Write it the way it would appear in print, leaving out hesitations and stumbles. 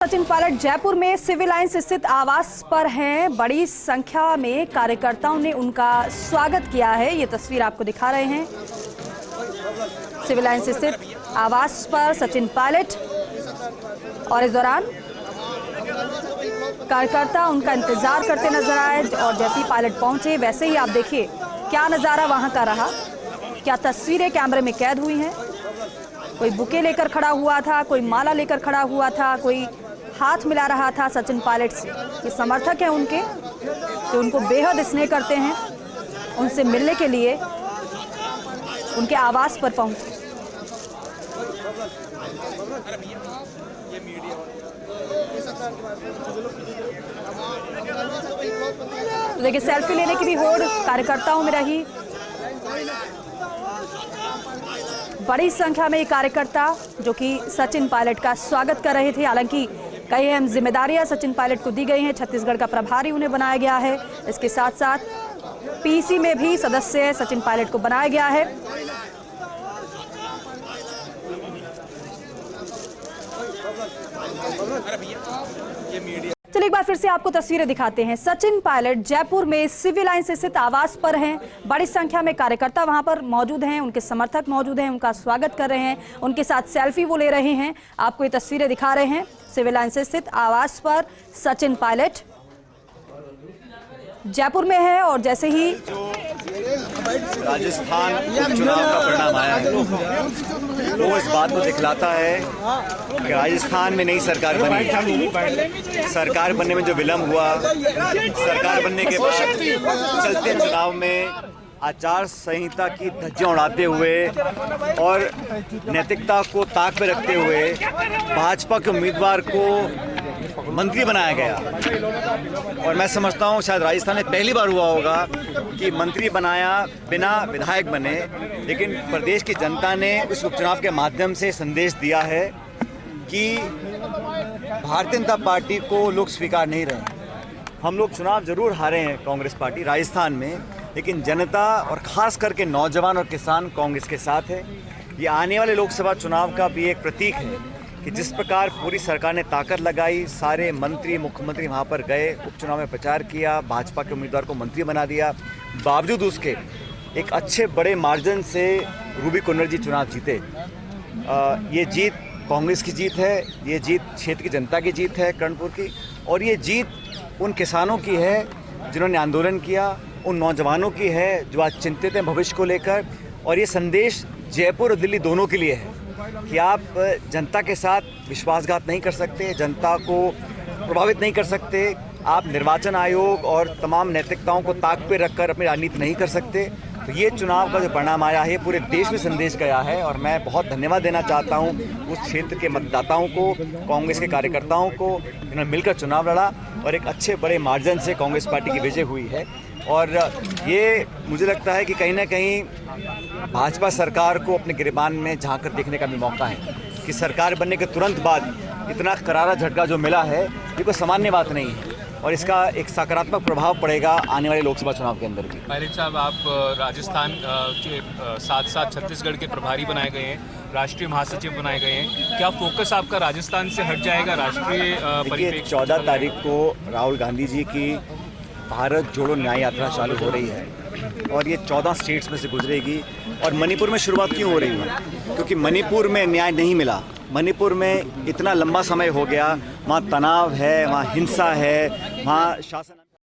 सचिन पायलट जयपुर में civil lines स्थित आवास पर हैं। बड़ी संख्या में कार्यकर्ताओं ने उनका स्वागत किया है। ये तस्वीर आपको दिखा रहे हैं। सिविल लाइंस स्थित आवास पर सचिन पायलट, और इस दौरान कार्यकर्ता उनका इंतजार करते नजर आए और जैसे ही पायलट पहुंचे वैसे ही आप देखिए क्या नजारा वहां का रहा, क्या तस्वीरें कैमरे में कैद हुई हैं। कोई बुके लेकर खड़ा हुआ था, कोई माला लेकर खड़ा हुआ था, कोई हाथ मिला रहा था सचिन पायलट से। ये समर्थक हैं उनके, जो उनको बेहद स्नेह करते हैं, उनसे मिलने के लिए उनके आवास पर पहुंचे। तो देखिए सेल्फी लेने की भी होड़ कार्यकर्ताओं में रही। बड़ी संख्या में ये कार्यकर्ता जो कि सचिन पायलट का स्वागत कर रहे थे। हालांकि कई अहम जिम्मेदारियां सचिन पायलट को दी गई हैं। छत्तीसगढ़ का प्रभारी उन्हें बनाया गया है। इसके साथ साथ पीसी में भी सदस्य सचिन पायलट को बनाया गया है। चलिए एक बार फिर से आपको तस्वीरें दिखाते हैं। सचिन पायलट जयपुर में सिविल लाइंस स्थित आवास पर हैं। बड़ी संख्या में कार्यकर्ता वहां पर मौजूद हैं, उनके समर्थक मौजूद हैं, उनका स्वागत कर रहे हैं, उनके साथ सेल्फी वो ले रहे हैं। आपको ये तस्वीरें दिखा रहे हैं सिविल लाइंस स्थित आवास पर सचिन पायलट जयपुर में है। और जैसे ही राजस्थान उपचुनाव का परिणाम आया है वो इस बात को दिखलाता है कि राजस्थान में नई सरकार बनी। सरकार बनने में जो विलम्ब हुआ, सरकार बनने के बाद चलते चुनाव में आचार संहिता की धज्जियां उड़ाते हुए और नैतिकता को ताक पे रखते हुए भाजपा के उम्मीदवार को मंत्री बनाया गया। और मैं समझता हूँ शायद राजस्थान में पहली बार हुआ होगा कि मंत्री बनाया बिना विधायक बने, लेकिन प्रदेश की जनता ने उस उपचुनाव के माध्यम से संदेश दिया है कि भारतीय जनता पार्टी को लोग स्वीकार नहीं रहे। हम लोग चुनाव जरूर हारे हैं कांग्रेस पार्टी राजस्थान में, लेकिन जनता और खास करके नौजवान और किसान कांग्रेस के साथ है। ये आने वाले लोकसभा चुनाव का भी एक प्रतीक है कि जिस प्रकार पूरी सरकार ने ताकत लगाई, सारे मंत्री मुख्यमंत्री वहाँ पर गए, उपचुनाव में प्रचार किया, भाजपा के उम्मीदवार को मंत्री बना दिया, बावजूद उसके एक अच्छे बड़े मार्जिन से रूबी कुन्नर जी चुनाव जीते। ये जीत कांग्रेस की जीत है, ये जीत क्षेत्र की जनता की जीत है कर्णपुर की, और ये जीत उन किसानों की है जिन्होंने आंदोलन किया, उन नौजवानों की है जो आज चिंतित हैं भविष्य को लेकर। और ये संदेश जयपुर और दिल्ली दोनों के लिए है कि आप जनता के साथ विश्वासघात नहीं कर सकते, जनता को प्रभावित नहीं कर सकते, आप निर्वाचन आयोग और तमाम नैतिकताओं को ताक पे रखकर अपनी राजनीति नहीं कर सकते। तो ये चुनाव का जो परिणाम आया है पूरे देश में संदेश गया है, और मैं बहुत धन्यवाद देना चाहता हूँ उस क्षेत्र के मतदाताओं को, कांग्रेस के कार्यकर्ताओं को, जिन्होंने मिलकर चुनाव लड़ा और एक अच्छे बड़े मार्जिन से कांग्रेस पार्टी की विजय हुई है। और ये मुझे लगता है कि कहीं ना कहीं भाजपा सरकार को अपने गिरबान में झांक कर देखने का भी मौका है कि सरकार बनने के तुरंत बाद इतना करारा झटका जो मिला है ये कोई सामान्य बात नहीं है, और इसका एक सकारात्मक प्रभाव पड़ेगा आने वाले लोकसभा चुनाव के अंदर भी। पायलट साहब, आप राजस्थान के साथ साथ छत्तीसगढ़ के प्रभारी बनाए गए हैं, राष्ट्रीय महासचिव बनाए गए हैं। क्या फोकस आपका राजस्थान से हट जाएगा राष्ट्रीय परिप्रेक्ष्य? 14 तारीख को राहुल गांधी जी की भारत जोड़ो न्याय यात्रा चालू हो रही है और ये 14 स्टेट्स में से गुजरेगी। और मणिपुर में शुरुआत क्यों हो रही है? क्योंकि मणिपुर में न्याय नहीं मिला। मणिपुर में इतना लंबा समय हो गया, वहाँ तनाव है, वहाँ हिंसा है, वहाँ शासन